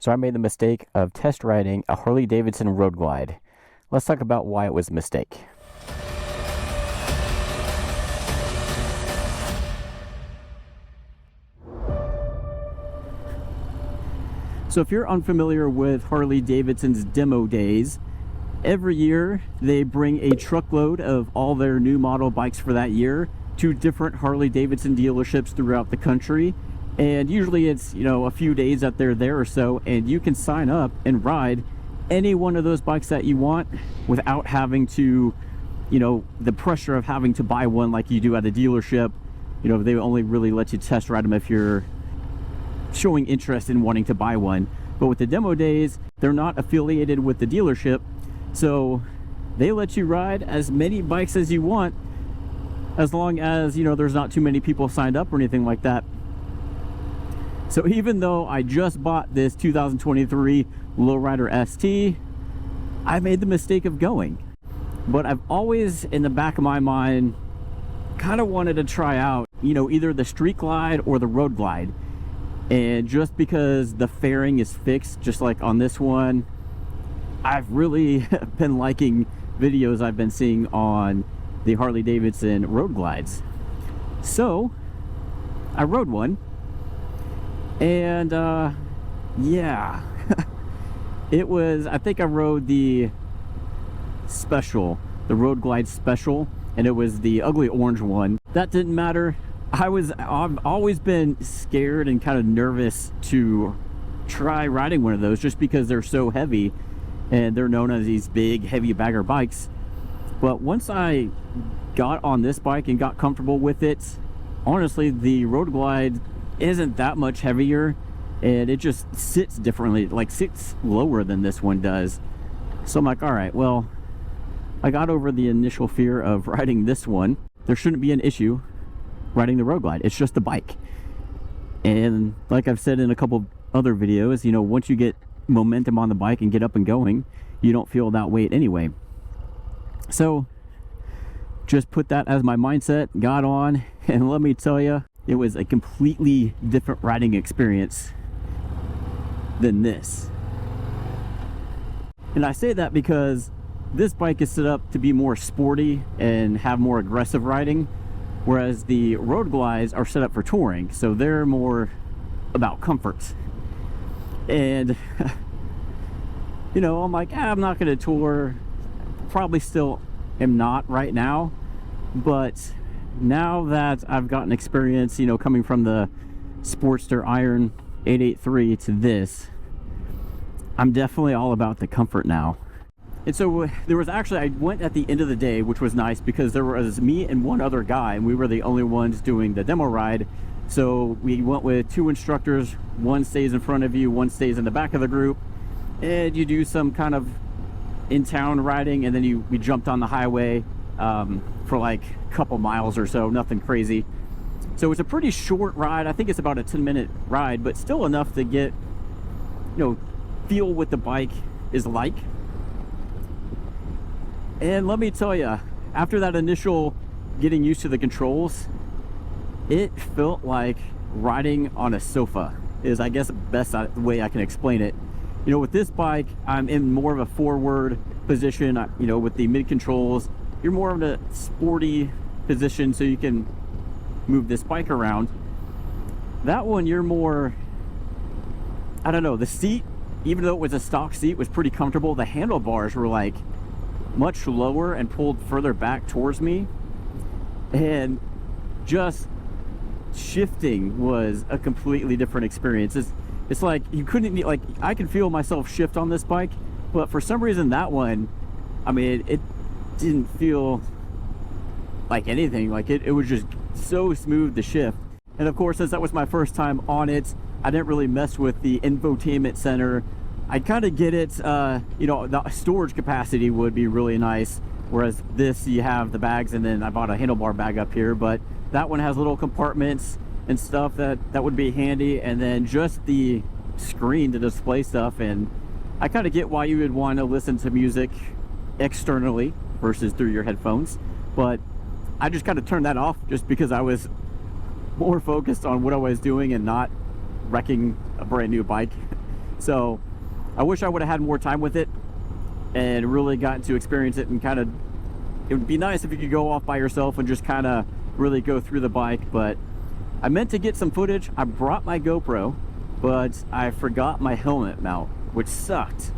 So I made the mistake of test riding a Harley-Davidson Road Glide. Let's talk about why it was a mistake. So if you're unfamiliar with Harley-Davidson's demo days, every year they bring a truckload of all their new model bikes for that year to different Harley-Davidson dealerships throughout the country. And usually it's, a few days that they're there or so, and you can sign up and ride any one of those bikes that you want without having to, the pressure of having to buy one like you do at a dealership. They only really let you test ride them if you're showing interest in wanting to buy one. But with the demo days, they're not affiliated with the dealership, so they let you ride as many bikes as you want, as long as there's not too many people signed up or anything like that. So even though I just bought this 2023 Lowrider ST, I made the mistake of going. But I've always, in the back of my mind, kind of wanted to try out, either the Street Glide or the Road Glide. And just because the fairing is fixed, just like on this one, I've really been liking videos I've been seeing on the Harley-Davidson Road Glides. So I rode one, and yeah, it was, I think I rode the Special, the Road Glide Special, and it was the ugly orange one. That didn't matter. I've always been scared and kind of nervous to try riding one of those just because they're so heavy and they're known as these big heavy bagger bikes. But once I got on this bike and got comfortable with it, honestly, the Road Glide isn't that much heavier, and it just sits differently, like sits lower than this one does. So I'm like, all right, well, I got over the initial fear of riding this one. There shouldn't be an issue riding the Road Glide. It's just a bike. And like I've said in a couple other videos, once you get momentum on the bike and get up and going, you don't feel that weight anyway. So just put that as my mindset, got on, and let me tell you, it was a completely different riding experience than this. And I say that because this bike is set up to be more sporty and have more aggressive riding, whereas the Road Glides are set up for touring, so they're more about comfort. And I'm like, I'm not going to tour. Probably still am not right now, but now that I've gotten experience, coming from the Sportster Iron 883 to this, I'm definitely all about the comfort now. And so there was actually, I went at the end of the day, which was nice because there was me and one other guy, and we were the only ones doing the demo ride. So we went with two instructors. One stays in front of you, one stays in the back of the group, and you do some kind of in-town riding, and then we jumped on the highway for like a couple miles or so, nothing crazy. So it's a pretty short ride. I think it's about a 10-minute ride, but still enough to get, feel what the bike is like. And let me tell you, after that initial getting used to the controls, it felt like riding on a sofa, is I guess the best way I can explain it. With this bike, I'm in more of a forward position, with the mid controls. You're more of a sporty position, so you can move this bike around. That one, you're more, I don't know, the seat, even though it was a stock seat, was pretty comfortable. The handlebars were like much lower and pulled further back towards me, and just shifting was a completely different experience. It's like you couldn't, like, I can feel myself shift on this bike, but for some reason that one, it didn't feel like anything. Like it was just so smooth to shift. And of course, since that was my first time on it, I didn't really mess with the infotainment center. I kind of get it, the storage capacity would be really nice, whereas this, you have the bags, and then I bought a handlebar bag up here, but that one has little compartments and stuff that would be handy, and then just the screen to display stuff. And I kind of get why you would want to listen to music externally versus through your headphones, but I just kind of turned that off just because I was more focused on what I was doing and not wrecking a brand new bike. So I wish I would have had more time with it and really gotten to experience it, and kind of, it would be nice if you could go off by yourself and just kind of really go through the bike. But I meant to get some footage. I brought my GoPro, but I forgot my helmet mount, which sucked,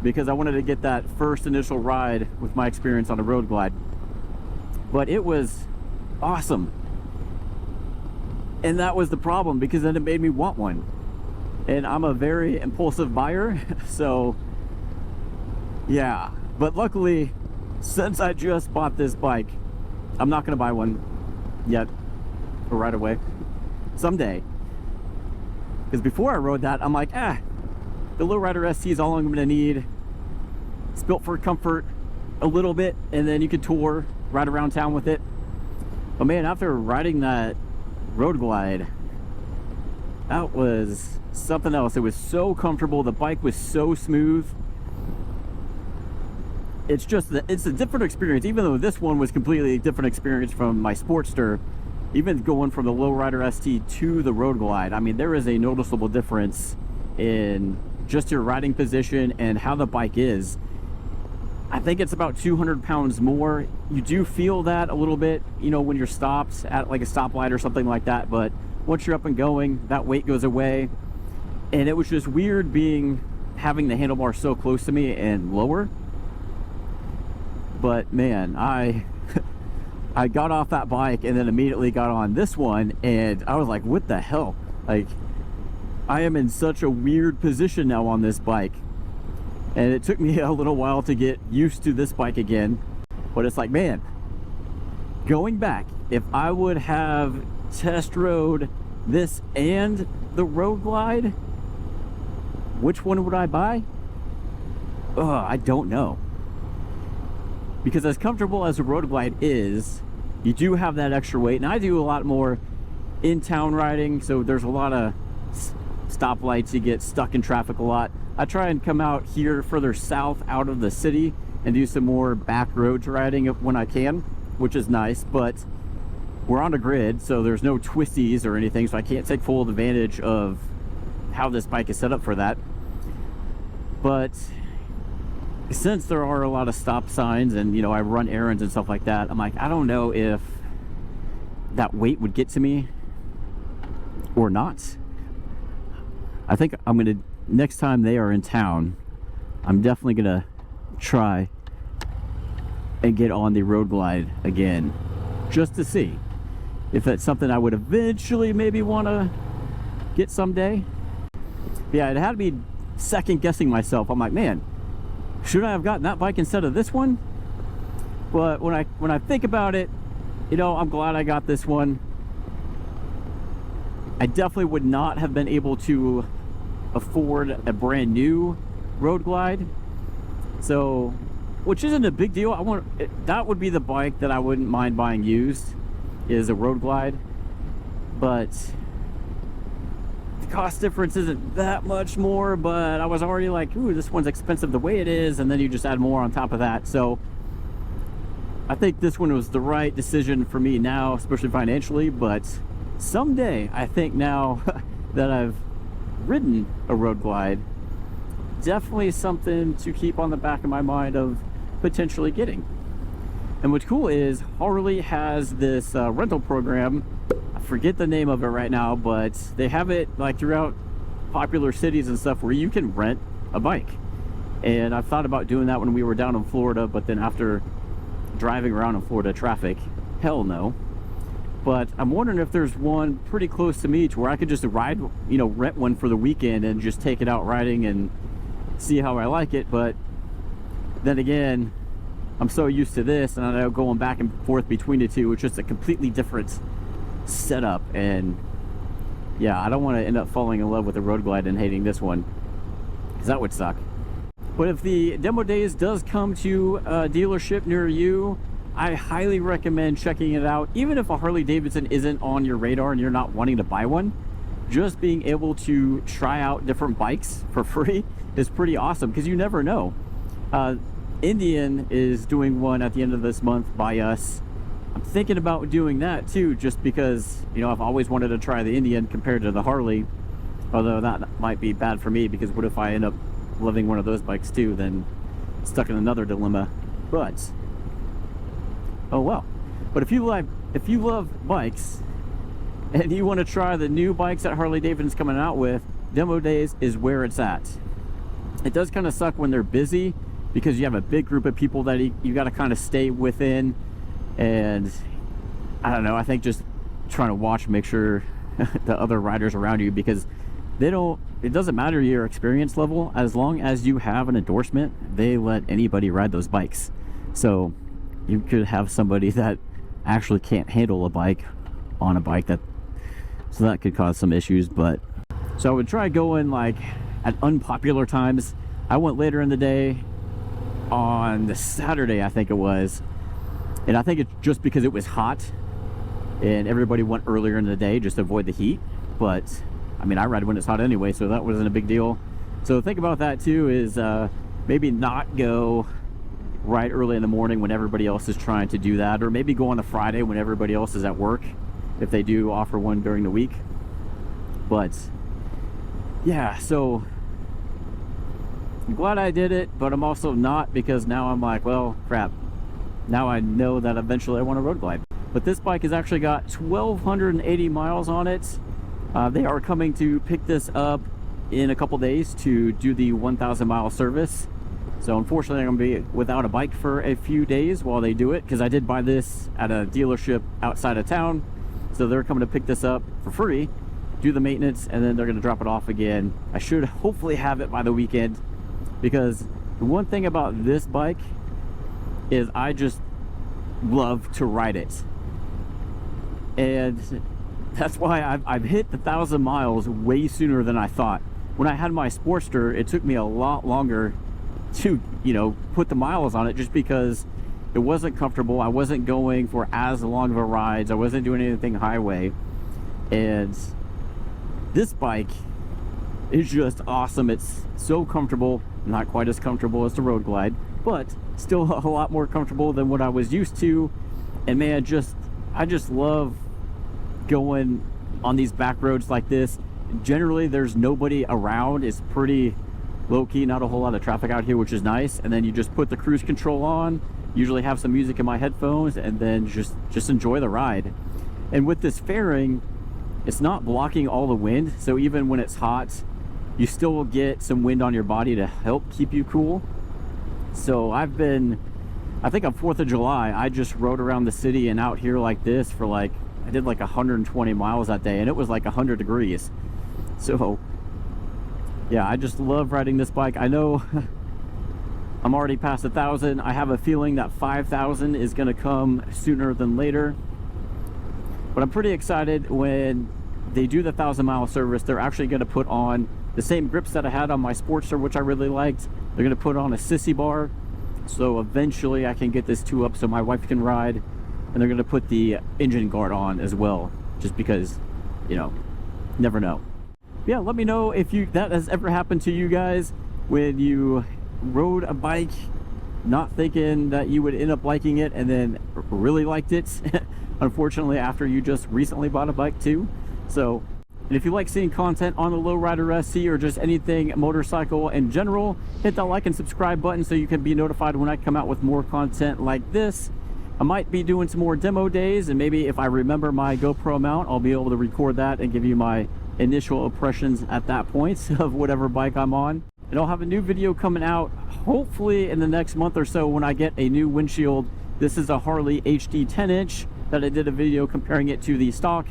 because I wanted to get that first initial ride with my experience on a road glide. But it was awesome. And that was the problem, because then it made me want one. And I'm a very impulsive buyer, so yeah. But luckily, since I just bought this bike, I'm not gonna buy one yet, or right away, someday. Because before I rode that, I'm like, the Lowrider ST is all I'm gonna need. It's built for comfort a little bit, and then you could tour, ride around town with it. But man, after riding that road glide, that was something else. It was so comfortable. The bike was so smooth. It's just that it's a different experience, even though this one was completely different experience from my Sportster. Even going from the Lowrider ST to the road glide, I mean, there is a noticeable difference in just your riding position and how the bike is. I think it's about 200 pounds more. You do feel that a little bit, you know, when you're stopped at like a stoplight or something like that, but once you're up and going, that weight goes away. And it was just weird having the handlebar so close to me and lower. But man, I got off that bike and then immediately got on this one, and I was like, what the hell? Like, I am in such a weird position now on this bike. And it took me a little while to get used to this bike again. But it's like, man, going back, if I would have test rode this and the road glide, which one would I buy? I don't know. Because as comfortable as a road glide is, you do have that extra weight. And I do a lot more in-town riding, so there's a lot of stoplights. You get stuck in traffic a lot. I try and come out here further south out of the city and do some more back roads riding when I can, which is nice. But we're on a grid, so there's no twisties or anything, so I can't take full advantage of how this bike is set up for that. But since there are a lot of stop signs and, you know, I run errands and stuff like that, I'm like, I don't know if that weight would get to me or not. I think I'm gonna, next time they are in town, I'm definitely gonna try and get on the road glide again, just to see if that's something I would eventually maybe want to get someday. Yeah, it had me second guessing myself. I'm like, man, should I have gotten that bike instead of this one? But when I think about it, you know, I'm glad I got this one. I definitely would not have been able to afford a brand new road glide, so, which isn't a big deal. That would be the bike that I wouldn't mind buying used, is a road glide. But the cost difference isn't that much more, but I was already like, ooh, this one's expensive the way it is, and then you just add more on top of that. So I think this one was the right decision for me now, especially financially. But someday, I think now that I've ridden a road glide, definitely something to keep on the back of my mind of potentially getting. And what's cool is Harley has this rental program. I forget the name of it right now, but they have it like throughout popular cities and stuff where you can rent a bike. And I've thought about doing that when we were down in Florida, but then after driving around in Florida traffic, hell no. But I'm wondering if there's one pretty close to me to where I could just ride, you know, rent one for the weekend and just take it out riding and see how I like it. But then again, I'm so used to this, and I know going back and forth between the two, it's just a completely different setup. And yeah, I don't want to end up falling in love with the road glide and hating this one, because that would suck. But if the demo days does come to a dealership near you, I highly recommend checking it out. Even if a Harley-Davidson isn't on your radar and you're not wanting to buy one, just being able to try out different bikes for free is pretty awesome, because you never know. Indian is doing one at the end of this month by us. I'm thinking about doing that too, just because, you know, I've always wanted to try the Indian compared to the Harley. Although that might be bad for me, because what if I end up loving one of those bikes too, then stuck in another dilemma. But oh well. But if you love bikes and you want to try the new bikes that Harley-Davidson's coming out with, Demo Days is where it's at. It does kind of suck when they're busy, because you have a big group of people that you got to kind of stay within, and I don't know, I think just trying to watch, make sure the other riders around you, because it doesn't matter your experience level, as long as you have an endorsement, they let anybody ride those bikes. So you could have somebody that actually can't handle a bike on a bike, so that could cause some issues. But so I would try going like at unpopular times. I went later in the day on the Saturday, I think it was, and I think it's just because it was hot and everybody went earlier in the day just to avoid the heat. But I mean, I ride when it's hot anyway, so that wasn't a big deal. So think about that too, is maybe not go right early in the morning when everybody else is trying to do that, or maybe go on a Friday when everybody else is at work, if they do offer one during the week. But yeah, so I'm glad I did it, but I'm also not, because now I'm like, well, crap, now I know that eventually I want to road glide. But this bike has actually got 1,280 miles on it. They are coming to pick this up in a couple days to do the 1,000 mile service. So unfortunately, I'm going to be without a bike for a few days while they do it, because I did buy this at a dealership outside of town. So they're coming to pick this up for free, do the maintenance, and then they're going to drop it off again. I should hopefully have it by the weekend, because the one thing about this bike is I just love to ride it. And that's why I've hit the 1,000 miles way sooner than I thought. When I had my Sportster, it took me a lot longer to, put the miles on it, just because it wasn't comfortable. I wasn't going for as long of a rides. I wasn't doing anything highway. And this bike is just awesome. It's so comfortable. Not quite as comfortable as the Road Glide, but still a lot more comfortable than what I was used to. And man, I just love going on these back roads like this. Generally, there's nobody around. It's pretty low-key, not a whole lot of traffic out here, which is nice. And then you just put the cruise control on, usually have some music in my headphones, and then just enjoy the ride. And with this fairing, it's not blocking all the wind, so even when it's hot, you still will get some wind on your body to help keep you cool. So I think on 4th of July, I just rode around the city and out here like this for I did like 120 miles that day, and it was like 100 degrees. So yeah, I just love riding this bike. I know I'm already past 1,000. I have a feeling that 5,000 is going to come sooner than later. But I'm pretty excited when they do the 1,000 mile service. They're actually going to put on the same grips that I had on my Sportster, which I really liked. They're going to put on a sissy bar, so eventually I can get this 2-up so my wife can ride. And they're going to put the engine guard on as well, just because, never know. Yeah, let me know if that has ever happened to you guys, when you rode a bike not thinking that you would end up liking it, and then really liked it unfortunately after you just recently bought a bike too. So, and if you like seeing content on the Lowrider SC or just anything motorcycle in general, hit that like and subscribe button so you can be notified when I come out with more content like this. I might be doing some more demo days, and maybe if I remember my GoPro mount, I'll be able to record that and give you my initial impressions at that point of whatever bike I'm on. And I'll have a new video coming out hopefully in the next month or so when I get a new windshield. This is a Harley HD 10-inch that I did a video comparing it to the stock.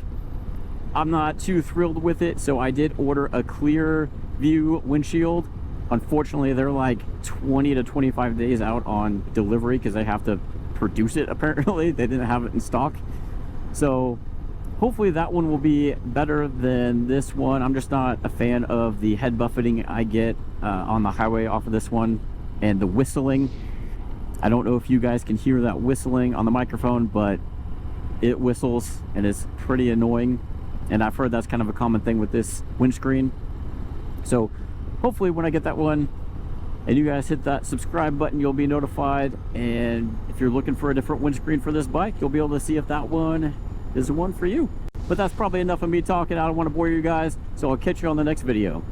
I'm not too thrilled with it, so I did order a clear view windshield. Unfortunately, they're like 20 to 25 days out on delivery because they have to produce it. Apparently they didn't have it in stock, so hopefully that one will be better than this one. I'm just not a fan of the head buffeting I get on the highway off of this one, and the whistling. I don't know if you guys can hear that whistling on the microphone, but it whistles and it's pretty annoying, and I've heard that's kind of a common thing with this windscreen. So hopefully when I get that one and you guys hit that subscribe button, you'll be notified. And if you're looking for a different windscreen for this bike, you'll be able to see if that one is the one for you. But that's probably enough of me talking. I don't want to bore you guys, so I'll catch you on the next video.